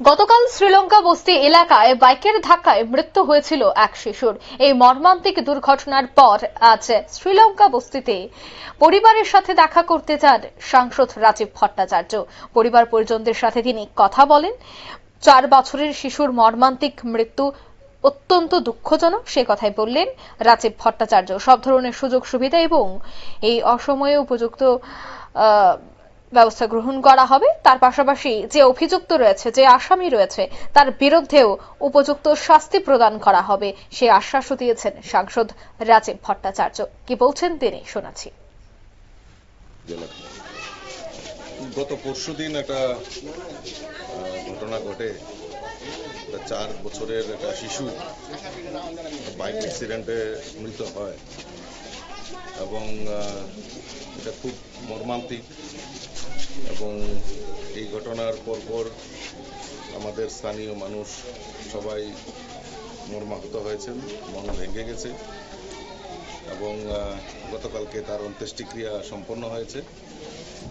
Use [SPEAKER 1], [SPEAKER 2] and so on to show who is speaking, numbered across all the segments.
[SPEAKER 1] গতকাল শ্রীলঙ্কা বস্তি এলাকায় বাইকের ধাক্কায় মৃত্যু হয়েছিল এক শিশুর। এই মর্মান্তিক দুর্ঘটনার পর আজ শ্রীলঙ্কা বস্তিতে পরিবারের সাথে দেখা করতে যান সাংসদ রাজীব ভট্টাচার্য। পরিবার পরিজনদের সাথে তিনি কথা বলেন। 4 বছরের শিশুর মর্মান্তিক মৃত্যু অত্যন্ত দুঃখজনক, সে কথাই বললেন রাজীব ভট্টাচার্য। সব ধরনের সুযোগ সুবিধা এবং এই অসময়ে উপযুক্ত ব্যবস্থা গ্রহণ করা হবে। তার পাশাপাশি যে অভিযুক্ত রয়েছে, যে আসামি রয়েছে, তার বিরুদ্ধেও উপযুক্ত শাস্তি প্রদান করা হবে, সে আশ্বাসও দিয়েছেন সাংসদ রাজীব ভট্টাচার্য। কি বলছেন তিনি, শোনাচ্ছি।
[SPEAKER 2] গত পরশুদিন একটা ঘটনা ঘটে। 4 বছরের একটা শিশু বাইক অ্যাক্সিডেন্টে মৃত হয় এবং এটা খুব মর্মান্তিক। এবং এই ঘটনার পরপর আমাদের স্থানীয় মানুষ সবাই মর্মাহত হয়েছেন, মন ভেঙে গেছে এবং গতকালকে তার অন্ত্যেষ্টিক্রিয়া সম্পন্ন হয়েছে।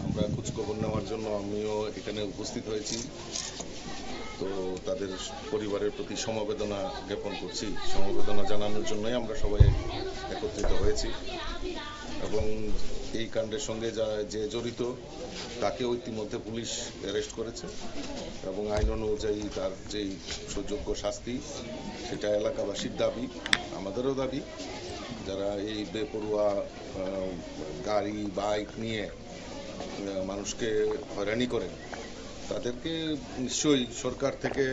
[SPEAKER 2] আমরা খোঁজখবর নেওয়ার জন্য আমিও এখানে উপস্থিত হয়েছি। তো তাদের পরিবারের প্রতি সমবেদনা জ্ঞাপন করছি। সমবেদনা জানানোর জন্যই আমরা সবাই একত্রিত হয়েছি এবং এই কাণ্ডের সঙ্গে যে জড়িত তাকেও ইতিমধ্যে পুলিশ অ্যারেস্ট করেছে এবং আইন অনুযায়ী তার যেই সুযোগ্য শাস্তি সেটা এলাকাবাসীর দাবি, আমাদেরও দাবি। যারা এই বেপরোয়া গাড়ি বাইক নিয়ে মানুষকে হয়রানি করে তাদেরকে নিশ্চয়ই সরকার থেকে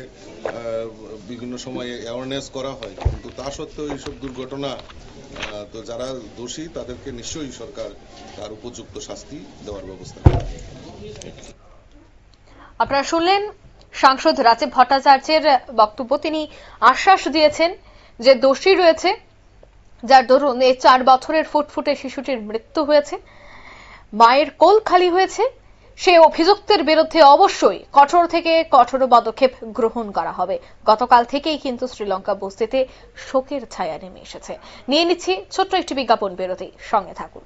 [SPEAKER 2] বিভিন্ন সময়ে অ্যাওয়ারনেস করা হয়, কিন্তু তা সত্ত্বেও এইসব দুর্ঘটনা তো যারা দোষী তাদেরকে নিশ্চয়ই সরকার তার উপযুক্ত শাস্তি দেওয়ার ব্যবস্থা করে।
[SPEAKER 1] আপনারা শুনলেন সাংসদ রাজীব ভট্টাচার্যের বক্তব্য। তিনি আশ্বাস দিয়েছেন যে দোষী রয়েছে, যার দরুন এই 4 বছরের ফুটফুটে শিশুটির মৃত্যু হয়েছে, মায়ের কোল খালি হয়েছে, সে অভিযুক্তের বিরুদ্ধে অবশ্যই কঠোর থেকে কঠোর পদক্ষেপ গ্রহণ করা হবে। গতকাল থেকেই কিন্তু শ্রীলঙ্কা বস্তিতে শোকের ছায়া নেমে এসেছে। নিয়ে নিচ্ছি ছোট্ট একটি বিজ্ঞাপন বিরতি, সঙ্গে থাকুন।